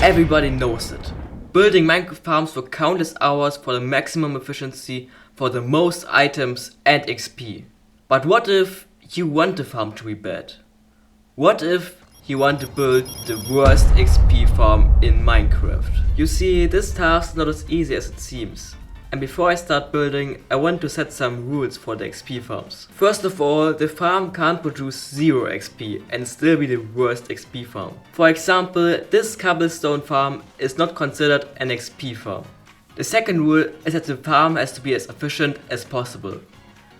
Everybody knows it. Building Minecraft farms for countless hours for the maximum efficiency, for the most items and XP. But what if you want the farm to be bad? What if you want to build the worst XP farm in Minecraft? You see, this task is not as easy as it seems. And before I start building, I want to set some rules for the XP farms. First of all, the farm can't produce 0 XP and still be the worst XP farm. For example, this cobblestone farm is not considered an XP farm. The second rule is that the farm has to be as efficient as possible.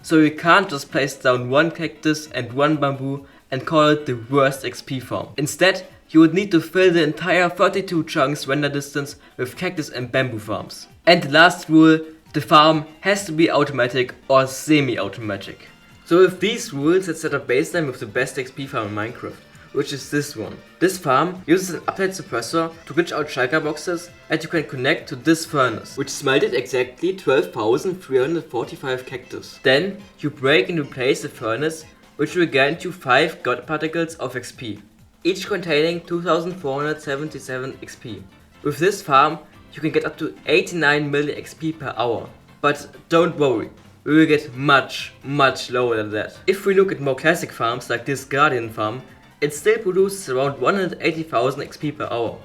So you can't just place down one cactus and one bamboo and call it the worst XP farm. Instead, you would need to fill the entire 32 chunks render distance with cactus and bamboo farms. And the last rule, the farm has to be automatic or semi-automatic. So with these rules, let's set a baseline with the best XP farm in Minecraft, which is this one. This farm uses an update suppressor to glitch out shulker boxes and you can connect to this furnace, which smelted exactly 12,345 cactus. Then you break and replace the furnace, which will grant you 5 god particles of XP, each containing 2477 XP. With this farm, you can get up to 89 million XP per hour. But don't worry, we will get much lower than that. If we look at more classic farms like this Guardian farm, it still produces around 180,000 XP per hour,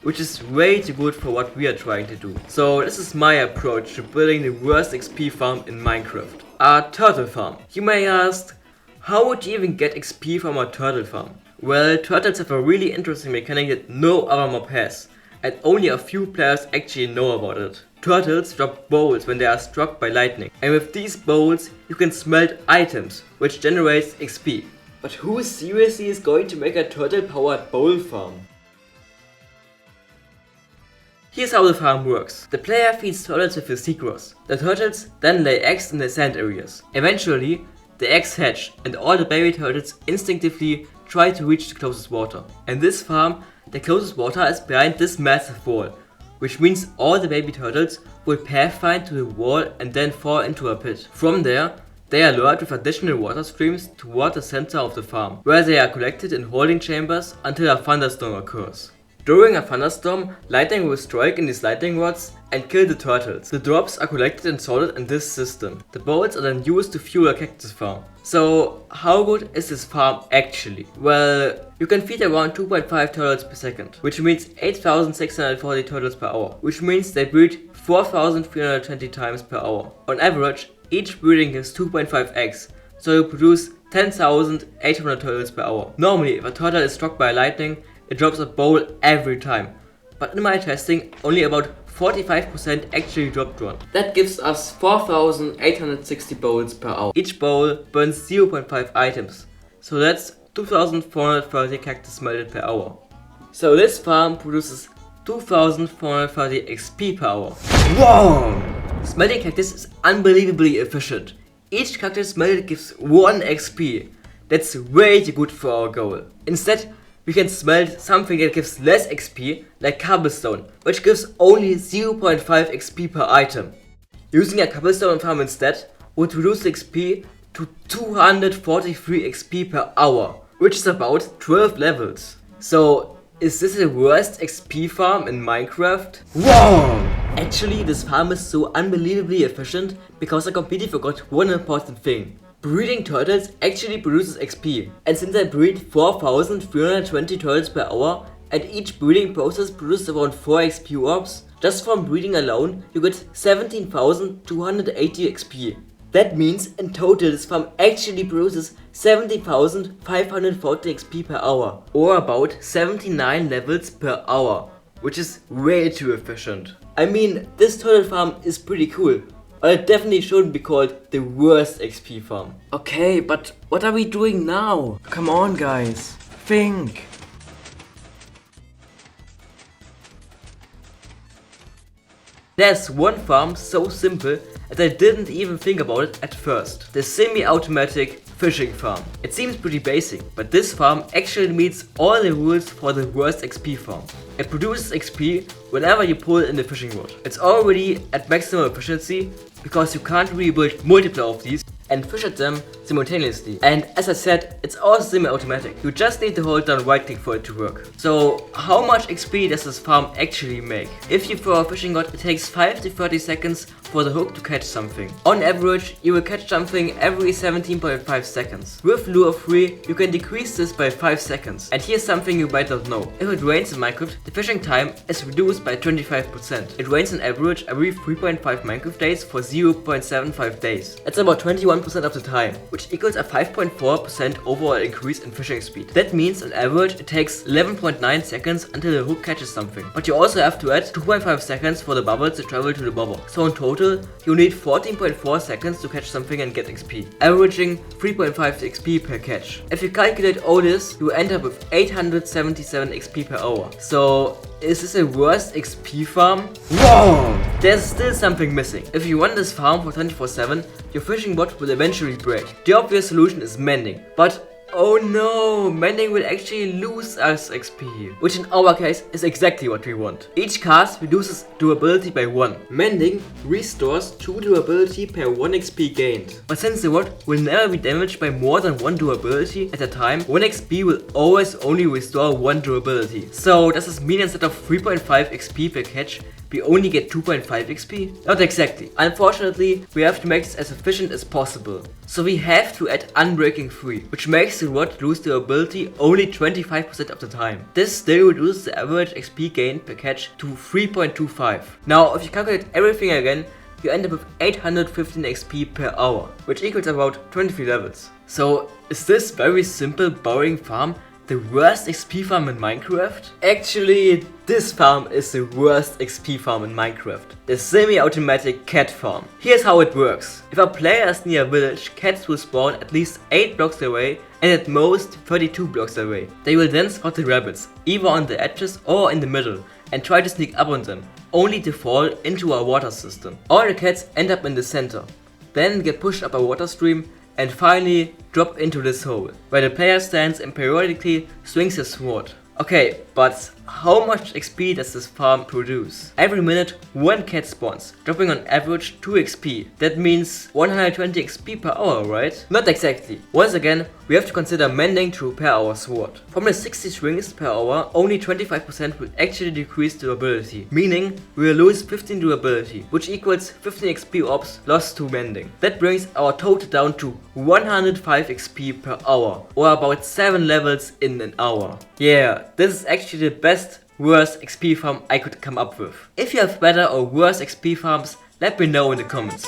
which is way too good for what we are trying to do. So this is my approach to building the worst XP farm in Minecraft. A turtle farm. You may ask, how would you even get XP from a turtle farm? Well, turtles have a really interesting mechanic that no other mob has, and only a few players actually know about it. Turtles drop bowls when they are struck by lightning, and with these bowls you can smelt items, which generates XP. But who seriously is going to make a turtle powered bowl farm? Here's how the farm works. The player feeds turtles with his seagrass. The turtles then lay eggs in the sand areas. Eventually, the eggs hatch and all the baby turtles instinctively try to reach the closest water. In this farm, the closest water is behind this massive wall, which means all the baby turtles will pathfind to the wall and then fall into a pit. From there, they are lured with additional water streams toward the center of the farm, where they are collected in holding chambers until a thunderstorm occurs. During a thunderstorm, lightning will strike in these lightning rods and kill the turtles. The drops are collected and sorted in this system. The bolts are then used to fuel a cactus farm. So how good is this farm actually? Well, you can feed around 2.5 turtles per second, which means 8,640 turtles per hour, which means they breed 4,320 times per hour. On average, each breeding gives 2.5 eggs, so you produce 10,800 turtles per hour. Normally, if a turtle is struck by lightning, it drops a bowl every time, but in my testing, only about 45% actually dropped one. That gives us 4,860 bowls per hour. Each bowl burns 0.5 items, so that's 2,430 cactus smelted per hour. So this farm produces 2,430 XP per hour. Wow! Smelting cactus is unbelievably efficient. Each cactus smelted gives 1 XP. That's way too good for our goal. Instead, we can smelt something that gives less XP, like cobblestone, which gives only 0.5 XP per item. Using a cobblestone farm instead would reduce XP to 243 XP per hour, which is about 12 levels. So, is this the worst XP farm in Minecraft? Wow! Actually, this farm is so unbelievably efficient because I completely forgot one important thing. Breeding turtles actually produces XP, and since I breed 4,320 turtles per hour and each breeding process produces around 4 XP orbs, just from breeding alone you get 17,280 XP. That means in total this farm actually produces 70,540 XP per hour, or about 79 levels per hour, which is way too efficient. I mean, this turtle farm is pretty cool, but it definitely shouldn't be called the worst XP farm. Okay, but what are we doing now? Come on, guys. Think. There's one farm so simple that I didn't even think about it at first. The semi-automatic fishing farm. It seems pretty basic, but this farm actually meets all the rules for the worst XP farm. It produces XP whenever you pull in the fishing rod. It's already at maximum efficiency because you can't really build multiple of these and fish at them simultaneously. And as I said, it's all semi-automatic. You just need to hold down right click for it to work. So how much XP does this farm actually make? If you throw a fishing rod, it takes 5 to 30 seconds for the hook to catch something. On average, you will catch something every 17.5 seconds. With Lure 3, you can decrease this by 5 seconds. And here's something you might not know. If it rains in Minecraft, the fishing time is reduced by 25%. It rains on average every 3.5 Minecraft days for 0.75 days. That's about 21% of the time, which equals a 5.4% overall increase in fishing speed. That means on average it takes 11.9 seconds until the hook catches something. But you also have to add 2.5 seconds for the bubbles to travel to the bobber. So in total, you need 14.4 seconds to catch something and get XP, averaging 3.5 XP per catch. If you calculate all this, you end up with 877 XP per hour. So is this a worst XP farm? Whoa! There's still something missing. If you run this farm for 24/7, your fishing bot will eventually break. The obvious solution is mending, but oh no, mending will actually lose us XP, which in our case is exactly what we want. Each cast reduces durability by 1. Mending restores 2 durability per 1 XP gained. But since the rod will never be damaged by more than 1 durability at a time, 1 XP will always only restore 1 durability. So does this mean instead of 3.5 XP per catch, we only get 2.5 XP? Not exactly. Unfortunately, we have to make this as efficient as possible. So we have to add Unbreaking 3, which makes the rod lose durability only 25% of the time. This still reduces the average XP gain per catch to 3.25. Now, if you calculate everything again, you end up with 815 XP per hour, which equals about 23 levels. So is this very simple, boring farm the worst XP farm in Minecraft? Actually, this farm is the worst XP farm in Minecraft. The semi-automatic cat farm. Here's how it works. If a player is near a village, cats will spawn at least 8 blocks away and at most 32 blocks away. They will then spot the rabbits, either on the edges or in the middle, and try to sneak up on them, only to fall into a water system. All the cats end up in the center, then get pushed up a water stream, and finally drop into this hole, where the player stands and periodically swings his sword. Okay, but how much XP does this farm produce? Every minute 1 cat spawns, dropping on average 2 XP. That means 120 XP per hour, right? Not exactly. Once again, we have to consider mending to repair our sword. From the 60 swings per hour, only 25% will actually decrease durability, meaning we will lose 15 durability, which equals 15 XP orbs lost to mending. That brings our total down to 105 XP per hour, or about 7 levels in an hour. Yeah, this is actually the best worst XP farm I could come up with. If you have better or worse XP farms, let me know in the comments.